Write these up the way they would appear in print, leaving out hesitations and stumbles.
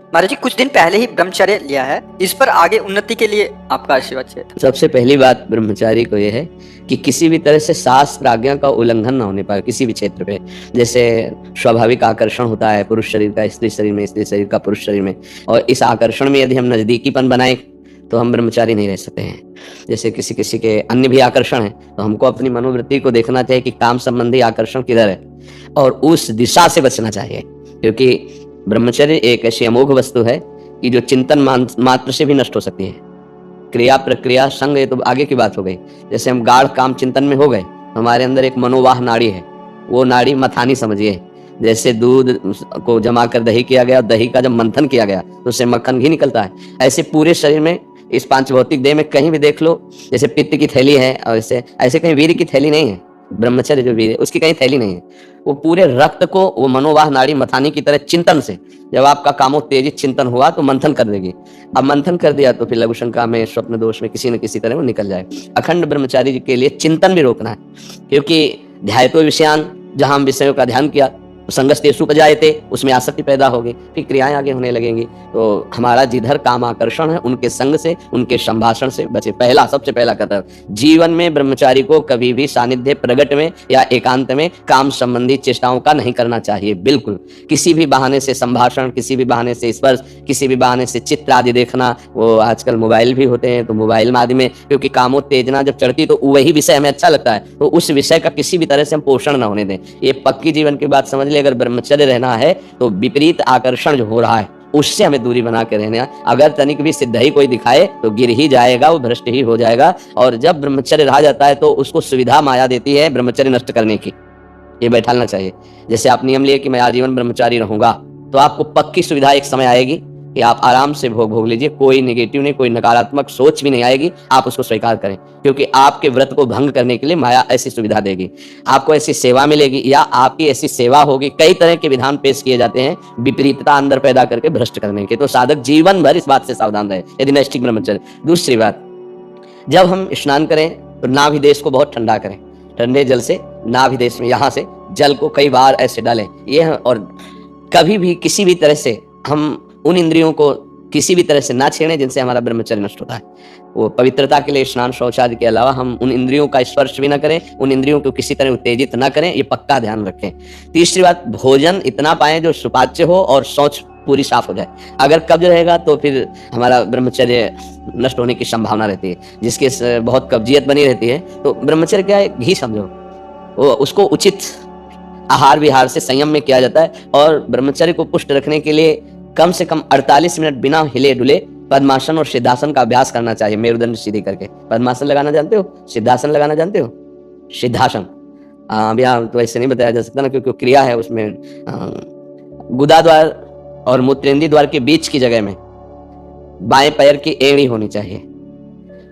महाराज जी कुछ दिन पहले ही ब्रह्मचर्य लिया है, इस पर आगे उन्नति के लिए आपका आशीर्वाद चाहिए। सबसे पहली बात ब्रह्मचारी को यह है कि किसी भी तरह से शास्त्र आज्ञा का उल्लंघन ना होने पाए किसी भी क्षेत्र पे। जैसे स्वाभाविक आकर्षण होता है पुरुष शरीर का स्त्री शरीर में, स्त्री शरीर का पुरुष शरीर में, और इस आकर्षण में यदि हम नजदीकीपन बनाए तो हम ब्रह्मचारी नहीं रह सकते हैं। जैसे किसी किसी के अन्य भी आकर्षण है, तो हमको अपनी मनोवृत्ति को देखना चाहिए कि काम संबंधी आकर्षण किधर है और उस दिशा से बचना चाहिए। क्योंकि ब्रह्मचर्य एक ऐसी अमोघ वस्तु है कि जो चिंतन मात्र से भी नष्ट हो सकती है। क्रिया प्रक्रिया संग ये तो आगे की बात हो गई। जैसे हम गाढ़ काम चिंतन में हो गए, हमारे अंदर एक मनोवाह नाड़ी है, वो नाड़ी मथानी समझिए। जैसे दूध को जमा कर दही किया गया, दही का जब मंथन किया गया तो उससे मक्खन घी निकलता है। ऐसे पूरे शरीर में, इस पांच भौतिक देह में कहीं भी देख लो, जैसे पित्त की थैली है और ऐसे कहीं वीर्य की थैली नहीं है। ब्रह्मचर्य जो वीर्य है उसकी कहीं थैली नहीं है। वो पूरे रक्त को वो मनोवाह नाड़ी मथानी की तरह चिंतन से, जब आपका कामोत्तेजित चिंतन हुआ तो मंथन कर देगी। अब मंथन कर दिया तो फिर लघु शंका में, स्वप्न दोष में किसी न किसी तरह वो निकल जाए। अखंड ब्रह्मचारी के लिए चिंतन भी रोकना है, क्योंकि ध्यायतो विषयान, जहां हम विषयों का ध्यान किया, संगस्तेषु उपजायते, उसमें आसक्ति पैदा होगी, फिर क्रियाएं आगे होने लगेंगी। तो हमारा जिधर काम आकर्षण है उनके संग से, उनके संभाषण से बचे। पहला, सबसे पहला कर्तव्य जीवन में ब्रह्मचारी को कभी भी सानिध्य प्रगट में या एकांत में काम संबंधी चेष्टाओं का नहीं करना चाहिए। बिल्कुल किसी भी बहाने से संभाषण, किसी भी बहाने से स्पर्श, किसी भी बहाने से चित्र आदि देखना, वो आजकल मोबाइल भी होते हैं तो मोबाइल आदि में, क्योंकि कामोत्तेजना जब चढ़ती तो वही विषय हमें अच्छा लगता है, तो उस विषय का किसी भी तरह से हम पोषण न होने दें। ये पक्की जीवन की बात समझ ले। अगर ब्रह्मचर्य रहना है तो विपरीत आकर्षण जो हो रहा है उससे हमें दूरी बना के रहना। अगर तनिक भी सिद्ध ही कोई दिखाए तो गिर ही जाएगा, वो भ्रष्ट ही हो जाएगा। और जब ब्रह्मचर्य रहा जाता है तो उसको सुविधा माया देती है ब्रह्मचर्य नष्ट करने की। ये बैठालना चाहिए। जैसे आप नियम लिए कि मैं आजीवन ब्रह्मचारी रहूंगा, तो आपको पक्की सुविधा एक समय आएगी कि आप आराम से भोग लीजिए, कोई नेगेटिव नहीं, कोई नकारात्मक सोच भी नहीं आएगी। आप उसको स्वीकार करें, क्योंकि आपके व्रत को भंग करने के लिए माया ऐसी सुविधा देगी। आपको ऐसी सेवा मिलेगी या आपकी ऐसी सेवा होगी। कई तरह के विधान पेश किए जाते हैं विपरीतता अंदर पैदा करके भ्रष्ट करने के। तो साधक जीवन भर इस बात से सावधान रहे यदि नैष्ठिक ब्रह्मचर्य। दूसरी बात, जब हम स्नान करें तो नाभिदेश को बहुत ठंडा करें। ठंडे जल से नाभिदेश में, यहाँ से जल को कई बार ऐसे डालें। ये, और कभी भी किसी भी तरह से हम उन इंद्रियों को किसी भी तरह से ना छेड़ें जिनसे हमारा ब्रह्मचर्य नष्ट होता है। वो पवित्रता के लिए स्नान शौचादि के अलावा हम उन इंद्रियों का स्पर्श भी ना करें, उन इंद्रियों को किसी तरह उत्तेजित ना करें, ये पक्का ध्यान रखें। तीसरी बात, भोजन इतना पाएं जो सुपाच्य हो और शौच पूरी साफ हो जाए। अगर कब्ज रहेगा तो फिर हमारा ब्रह्मचर्य नष्ट होने की संभावना रहती है। जिसके बहुत कब्जियत बनी रहती है, तो ब्रह्मचर्य क्या है, घी समझो, वो उसको उचित आहार विहार से संयम में किया जाता है। और ब्रह्मचर्य को पुष्ट रखने के लिए कम से कम 48 मिनट बिना हिले डुले पद्मासन और सिद्धासन का अभ्यास करना चाहिए, मेरुदंड सीधी करके। पद्मासन लगाना जानते हो? सिद्धासन लगाना जानते हो? सिद्धासन अभी तो ऐसे नहीं बताया जा सकता ना, क्योंकि क्रिया है उसमें। गुदा द्वार और मूत्रेंद्रीय द्वार के बीच की जगह में बाएं पैर की एड़ी होनी चाहिए,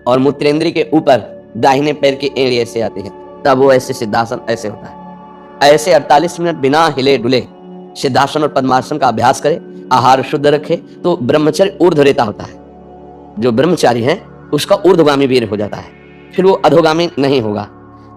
और मूत्रेंद्रीय के ऊपर दाहिने पैर की एड़ी ऐसे आती है, तब वो ऐसे सिद्धासन ऐसे होता है। ऐसे 48 मिनट बिना हिले डुले सिद्धासन और पद्मासन का अभ्यास करें, आहार शुद्ध रखे, तो ब्रह्मचर्य ऊर्ध्वरेता होता है। जो ब्रह्मचारी है उसका ऊर्ध्वगामी वीर हो जाता है, फिर वो अधोगामी नहीं होगा।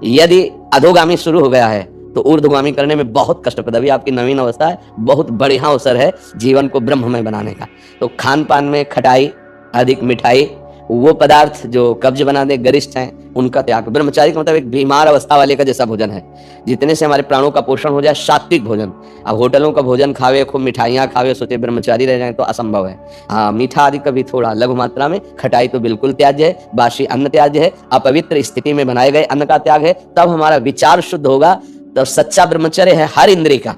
यदि अधोगामी शुरू हो गया है तो ऊर्ध्वगामी करने में बहुत कष्ट पड़ता है। अभी आपकी नवीन अवस्था है, बहुत बढ़िया अवसर है जीवन को ब्रह्ममय बनाने का। तो खान पान में खटाई, अधिक मिठाई, वो पदार्थ जो कब्ज बना दे, गरिष्ठ हैं, उनका त्याग। ब्रह्मचारी का मतलब एक बीमार अवस्था वाले का जैसा भोजन है, जितने से हमारे प्राणों का पोषण हो जाए, सात्विक भोजन। अब होटलों का भोजन खावे, खूब मिठाइयाँ खावे, सोचे ब्रह्मचारी रह जाए तो असंभव है। हाँ, मीठा आदि कभी थोड़ा लघु मात्रा में, खटाई तो बिल्कुल त्याज्य है, बासी अन्न त्याज्य है, अपवित्र स्थिति में बनाए गए अन्न का त्याग है। तब हमारा विचार शुद्ध होगा, तो सच्चा ब्रह्मचर्य है हर इंद्रिय का।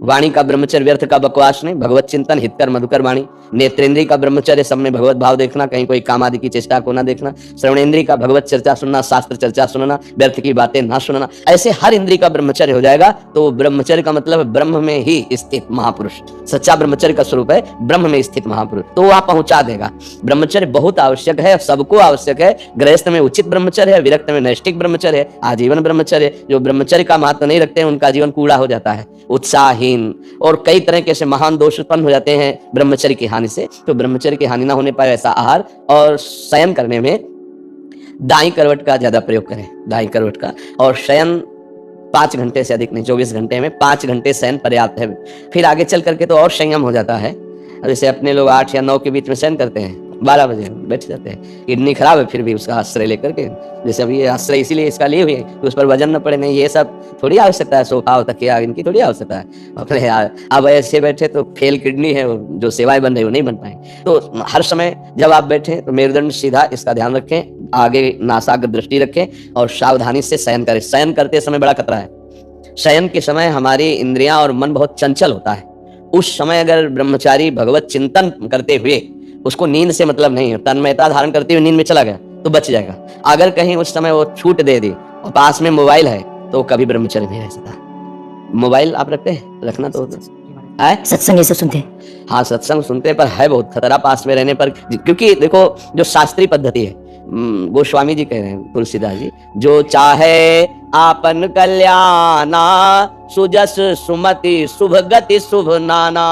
वाणी का ब्रह्मचर्य व्यर्थ का बकवास नहीं, भगवत चिंतन, हितकर मधुकर वाणी। नेत्रेंद्रिय का ब्रह्मचर्य सब में भगवत भाव देखना, कहीं कोई काम आदि की चेष्टा को ना देखना। श्रवणेंद्रिय का भगवत चर्चा सुनना, शास्त्र चर्चा सुनना, व्यर्थ की बातें ना सुनना। ऐसे हर इंद्रिय का ब्रह्मचर्य हो जाएगा तो ब्रह्मचर्य का मतलब ब्रह्म में ही स्थित महापुरुष। सच्चा ब्रह्मचर्य का स्वरूप है ब्रह्म में स्थित महापुरुष, तो वहां पहुंचा देगा। ब्रह्मचर्य बहुत आवश्यक है, सबको आवश्यक है। गृहस्थ में उचित ब्रह्मचर्य है, विरक्त में नैष्ठिक ब्रह्मचर्य है, आजीवन ब्रह्मचर्य। जो ब्रह्मचर्य का महत्व नहीं रखते हैं उनका जीवन कूड़ा हो जाता है, उत्साहहीन, और कई तरह के ऐसे महान दोष उत्पन्न हो जाते हैं ब्रह्मचर्य की हानि से। तो ब्रह्मचर्य की हानि ना होने पाए ऐसा आहार, और शयन करने में दाई करवट का ज्यादा प्रयोग करें, दाई करवट का। और शयन 5 घंटे से अधिक नहीं, 24 घंटे में 5 घंटे शयन पर्याप्त है। फिर आगे चल करके तो और संयम हो जाता है। जैसे अपने लोग 8 या 9 के बीच में शयन करते हैं, 12 बजे बैठ जाते हैं, किडनी खराब है फिर भी उसका आश्रय लेकर के, जैसे अभी ये आश्रय इसीलिए इसका लिए हुए कि उस पर वजन न पड़े। नहीं, ये सब थोड़ी आवश्यकता है, सोफा और तकिया इनकी थोड़ी आवश्यकता है। अपने यार अब ऐसे बैठे तो फेल किडनी है, जो सेवाएं बन रही वो नहीं बन पाएंगे। तो हर समय जब आप बैठे तो मेरुदंड सीधा, इसका ध्यान रखें, आगे नासाग्र दृष्टि रखें और सावधानी से शयन करें। शयन करते समय बड़ा खतरा है। शयन के समय हमारी इंद्रियां और मन बहुत चंचल होता है। उस समय अगर ब्रह्मचारी भगवत चिंतन करते हुए, उसको नींद से मतलब नहीं है, तन्मयता धारण करते हुए नींद में चला गया तो बच जाएगा। अगर कहीं उस समय वो छूट दे दी और पास में मोबाइल है तो कभी ब्रह्मचर्य नहीं रह सकता। मोबाइल आप रखते हैं? रखना तो है। सत्संग ये सब सुनते हैं? हाँ, सत्संग सुनते हैं, पर है बहुत खतरा पास में रहने पर, क्योंकि देखो जो शास्त्रीय पद्धति है, गोस्वामी जी कह रहे हैं, तुलसीदास जी, जो चाहे आपन कल्याणा, सुजस सुमति शुभ गति शुभ नाना,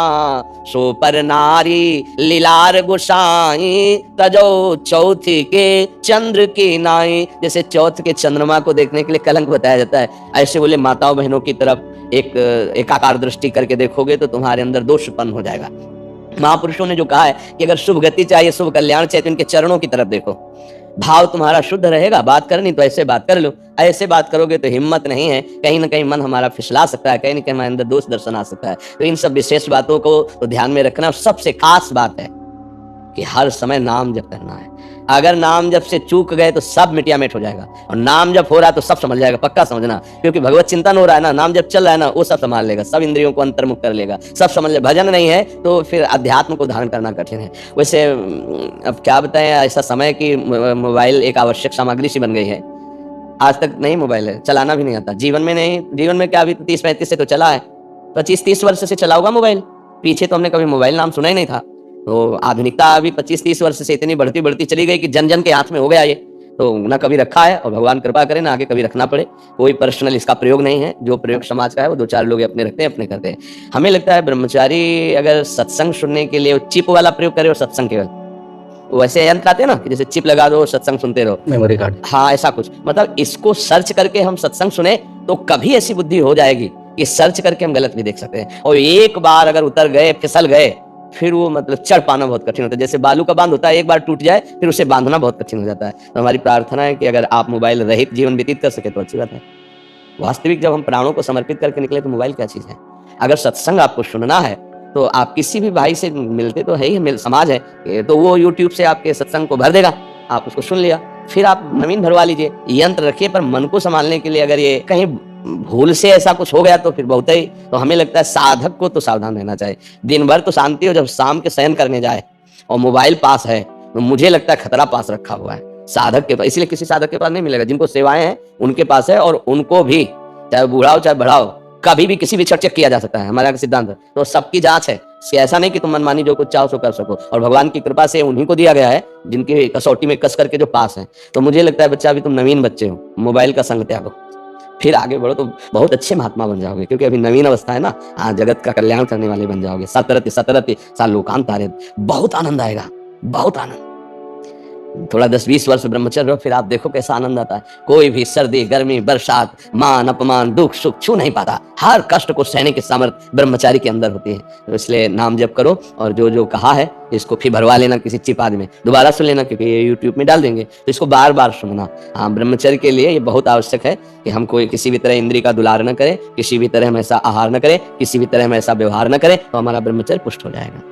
सो पर नारी लीलार गोसाई, तजो चौथी के चंद्र की नाई। जैसे चौथ के चंद्रमा को देखने के लिए कलंक बताया जाता है, ऐसे बोले माताओं बहनों की तरफ एक एकाकार दृष्टि करके देखोगे तो तुम्हारे अंदर दोष उत्पन्न हो जाएगा। महापुरुषों ने जो कहा है कि अगर शुभ गति चाहिए, शुभ कल्याण चाहिए, तो इनके चरणों की तरफ देखो, भाव तुम्हारा शुद्ध रहेगा। बात करनी तो ऐसे बात कर लो, ऐसे बात करोगे तो हिम्मत नहीं है, कहीं ना कहीं मन हमारा फिसला सकता है, कहीं ना कहीं हमारे अंदर दोष दर्शन आ सकता है। तो इन सब विशेष बातों को तो ध्यान में रखना। सबसे खास बात है कि हर समय नाम जप करना है। अगर नाम जप से चूक गए तो सब मिटिया मिट हो जाएगा, और नाम जप हो रहा है तो सब समझ जाएगा, पक्का समझना, क्योंकि भगवत चिंतन हो रहा है ना, नाम जप चल रहा है ना, वो सब संभाल लेगा, सब इंद्रियों को अंतर्मुख कर लेगा, सब समझ ले। भजन नहीं है तो फिर अध्यात्म को धारण करना कठिन है। वैसे अब क्या बताएं, ऐसा समय कि मोबाइल एक आवश्यक सामग्री सी बन गई है। आज तक नहीं मोबाइल है, चलाना भी नहीं आता, जीवन में नहीं, जीवन में क्या अभी 30-35 से तो चला है, 25-30 वर्ष से चला होगा मोबाइल, पीछे तो हमने कभी मोबाइल नाम सुना ही नहीं था। तो आधुनिकता अभी 25-30 वर्ष से इतनी बढ़ती बढ़ती चली गई कि जन जन के हाथ में हो गया ये, तो ना कभी रखा है, और भगवान कृपा करे ना आगे कभी रखना पड़े। कोई पर्सनल इसका प्रयोग नहीं है, जो प्रयोग समाज का है वो 2-4 लोग अपने रखते हैं, अपने करते हैं। हमें लगता है ब्रह्मचारी अगर सत्संग सुनने के लिए चिप वाला प्रयोग करे और सत्संग केवल, वैसे यंत्र आते हैं ना कि जैसे चिप लगा दो सत्संग सुनते रहो, मेमोरी कार्ड, हाँ ऐसा कुछ, मतलब इसको सर्च करके हम सत्संग सुने तो कभी ऐसी बुद्धि हो जाएगी कि सर्च करके हम गलत भी देख सकते हैं। और एक बार अगर उतर गए, फिसल गए, फिर वो मतलब चढ़ पाना बहुत कठिन होता है। जैसे बालू का बांध होता है, एक बार टूट जाए फिर उसे बांधना बहुत कठिन हो जाता है। तो हमारी प्रार्थना है कि अगर आप मोबाइल रहित जीवन व्यतीत कर सके तो अच्छी बात है। वास्तविक जब हम प्राणों को समर्पित करके निकले तो मोबाइल क्या चीज है। अगर सत्संग आपको सुनना है तो आप किसी भी भाई से मिलते तो है ही, समाज है तो वो यूट्यूब से आपके सत्संग को भर देगा, आप उसको सुन लिया, फिर आप नवीन भरवा लीजिए, यंत्र रखिए। पर मन को संभालने के लिए अगर ये कहीं भूल से ऐसा कुछ हो गया तो फिर बहुत ही, तो हमें लगता है साधक को तो सावधान रहना चाहिए। दिन भर तो शांति हो, जब शाम के शयन करने जाए और मोबाइल पास है तो मुझे लगता है खतरा पास रखा हुआ है साधक के पास। इसलिए किसी साधक के पास नहीं मिलेगा, जिनको सेवाएं हैं उनके पास है, और उनको भी चाहे बूढ़ा हो चाहे बड़ा हो कभी भी किसी भी क्षण चेक किया जा सकता है, हमारा सिद्धांत है। तो सबकी जांच है, ऐसा नहीं कि तुम मनमानी जो कुछ चाहो सो कर सको, और भगवान की कृपा से उन्हीं को दिया गया है जिनकी कसौटी में कस करके जो पास है। तो मुझे लगता है बच्चा अभी तुम नवीन बच्चे हो, मोबाइल का संग त्यागो, फिर आगे बढ़ो तो बहुत अच्छे महात्मा बन जाओगे, क्योंकि अभी नवीन अवस्था है ना, जगत का कल्याण करने वाले बन जाओगे। सतरति साल लोकांत तारे, बहुत आनंद आएगा, बहुत आनंद। थोड़ा 10-20 वर्ष ब्रह्मचर्य रहो, फिर आप देखो कैसा आनंद आता है। कोई भी सर्दी गर्मी बरसात मान अपमान दुख सुख छू नहीं पाता, हर कष्ट को सहने की सामर्थ्य ब्रह्मचारी के अंदर होती है। तो इसलिए नाम जप करो, और जो जो कहा है इसको फिर भरवा लेना किसी चिप आदि में, दोबारा सुन लेना, क्योंकि ये यूट्यूब में डाल देंगे तो इसको बार बार सुनना। हाँ, ब्रह्मचर्य के लिए ये बहुत आवश्यक है कि हम कोई किसी भी तरह इंद्रिय का दुलार न करें, किसी भी तरह हम ऐसा आहार न करें, किसी भी तरह हम ऐसा व्यवहार न करें, तो हमारा ब्रह्मचर्य पुष्ट हो जाएगा।